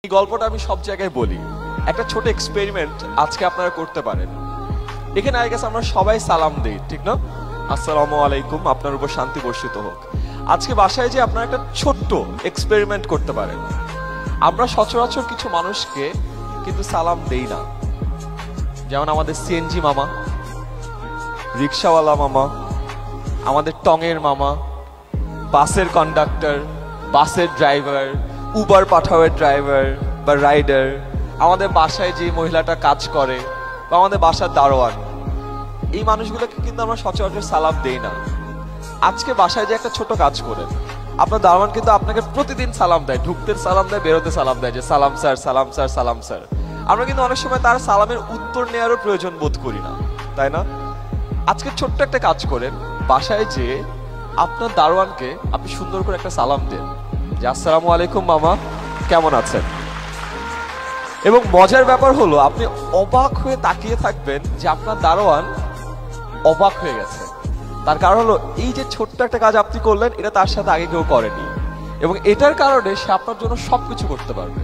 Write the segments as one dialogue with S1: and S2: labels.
S1: এই গল্পটা আমি সব জায়গায় বলি। একটা ছোট এক্সপেরিমেন্ট আজকে আপনারা করতে পারেন। এখানে আই গেস আমরা সবাই সালাম দেই, ঠিক না? আসসালামু আলাইকুম, আপনার উপর শান্তি বর্ষিত হোক। আজকে বাসায় যে আপনারা একটা ছোট্ট এক্সপেরিমেন্ট করতে পারেন। আমরা সচরাচর কিছু মানুষকে কিন্তু সালাম দেই না, যেমন আমাদের সিএনজি মামা, রিক্সাওয়ালা মামা, আমাদের টঙের মামা, বাসের কন্ডাক্টর, বাসের ড্রাইভার, উবার পাঠাওয়ের ড্রাইভার বা রাইডার, আমাদের বাসায় যে মহিলাটা কাজ করে বা আমাদের বাসার দারোয়ান, এই মানুষগুলোকে কিন্তু আমরা সচরাচর সালাম দেই না। আজকে বাসায় যে একটা ছোট কাজ করেন, আপনার দারোয়ান কিন্তু আপনাকে প্রতিদিন সালাম দেয়, ঢুকতে সালাম দেয়, বেরোতে সালাম দেয়, যে সালাম স্যার, সালাম স্যার, সালাম স্যার। আমরা কিন্তু অনেক সময় তার সালামের উত্তর নেওয়ারও প্রয়োজন বোধ করি না, তাই না? আজকে ছোট্ট একটা কাজ করেন, বাসায় যে আপনার দারোয়ানকে আপনি সুন্দর করে একটা সালাম দেন, যে আসসালামু আলাইকুম মামা, কেমন আছেন? এবং মজার ব্যাপার হলো আপনি অবাক হয়ে তাকিয়ে থাকবেন যে আপনার দারোয়ান অবাক হয়ে গেছে। তার কারণ হলো এই যে ছোট্ট একটা কাজ আপনি করলেন, এটা তার সাথে আগে কেউ করেনি, এবং এটার কারণে সে আপনার জন্য সবকিছু করতে পারবে।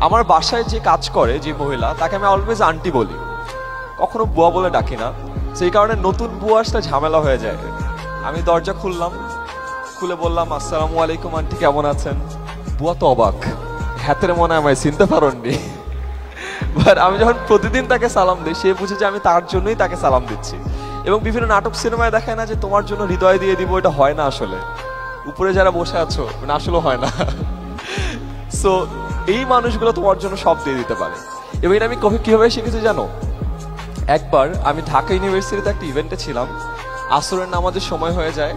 S1: আমার বাসায় যে কাজ করে যে মহিলা, তাকে আমি অলওয়েজ আন্টি বলি, কখনো বুয়া বলে ডাকি না। সেই কারণে নতুন বুয়া আসলে ঝামেলা হয়ে যায়। আমি দরজা খুললাম, খুলে বললাম আসসালামু আলাইকুম আন্টি, কেমন আছেন? বুয়া তো অবাক, হাতের মনে আমায় চিনতে পারেননি। বাট আমি যখন প্রতিদিন তাকে সালাম দিই, সে বুঝে যে আমি তার জন্যই তাকে সালাম দিচ্ছি। এবং বিভিন্ন নাটক সিনেমায় দেখায় না যে তোমার জন্য হৃদয় দিয়ে দিব, এটা হয় না আসলে। উপরে যারা বসে আছো, মানে আসলে হয় না। সো এই মানুষগুলো তোমার জন্য সব দিয়ে দিতে পারে। এবং এটা আমি কিভাবে শিখেছি জানো? একবার আমি ঢাকা ইউনিভার্সিটিতে একটা ইভেন্টে ছিলাম, আসরের নামাজের সময় হয়ে যায়।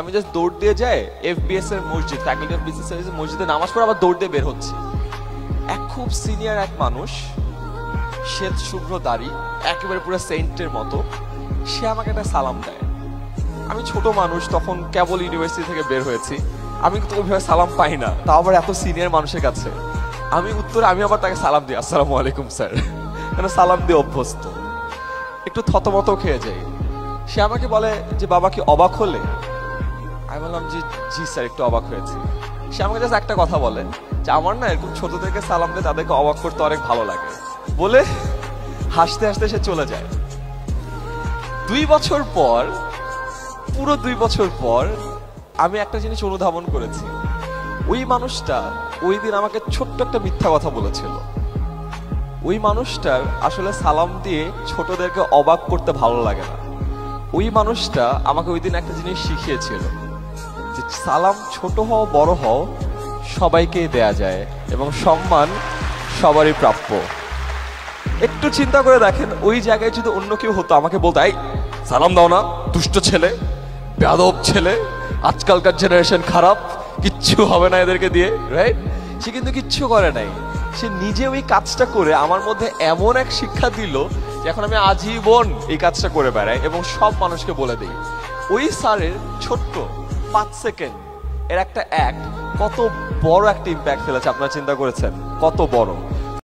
S1: আমি জাস্ট দৌড় দিয়ে যাই এফবিএস এর মসজিদ, ফ্যাকাল্টি অফ বিজনেস স্টাডিজ মসজিদে নামাজ পড়ে আবার দৌড় দিয়ে বের হচ্ছি। খুব সিনিয়র এক মানুষ, শ্বেত শুভ্র দাড়ি, একেবারে পুরো সেন্টের মতো, সে আমাকে একটা সালাম দেয়। আমি ছোট মানুষ, তখন কেবল ইউনিভার্সিটি থেকে বের হয়েছি, আমি কিন্তু ওইভাবে সালাম পাই না, তাও আবার এত সিনিয়র মানুষের কাছে। আমি আবার তাকে সালাম দিই, আসসালামু আলাইকুম স্যার, কেন সালাম দিয়ে অভ্যস্ত। একটু থতমত খেয়ে যাই। সে আমাকে বলে যে বাবা কি অবাক হলে? আমি বললাম জি স্যার, একটু অবাক হয়েছি। সে আমাকে জাস্ট একটা কথা বলে যে আমার না এরকম ছোটদেরকে সালাম দিয়ে তাদেরকে অবাক করতে অনেক ভালো লাগে, বলে হাসতে হাসতে সে চলে যায়। 2 বছর পর, পুরো 2 বছর পর আমি একটা জিনিস অনুধাবন করেছি। ওই মানুষটা ওই দিন আমাকে ছোট্ট একটা মিথ্যা কথা বলেছিল। ওই মানুষটার আসলে সালাম দিয়ে ছোটদেরকে অবাক করতে ভালো লাগে না। ওই মানুষটা আমাকে ওই দিন একটা জিনিস শিখিয়েছিল, যে সালাম ছোট হও বড় হও সবাইকেই দেয়া যায়, এবং সম্মান সবারই প্রাপ্য। একটু চিন্তা করে দেখেন, ওই জায়গায় যদি অন্য কেউ হতো, আমাকে বলতো এই সালাম দাও না, দুষ্ট ছেলে, বেয়াদব ছেলে, আজকালকার জেনারেশন খারাপ, কিচ্ছু হবে না এদেরকে দিয়ে, রাইট? সে কিন্তু কিচ্ছু করে নাই। সে নিজে ওই কাজটা করে আমার মধ্যে এমন এক শিক্ষা দিল যে এখন আমি আজীবন এই কাজটা করে বেড়াই এবং সব মানুষকে বলে দিই। ওই স্যারের ছোট্ট 5 সেকেন্ড এর একটা অ্যাক্ট কত বড় একটা ইম্প্যাক্ট ফেলেছে, আপনারা চিন্তা করেছেন? কত বড়।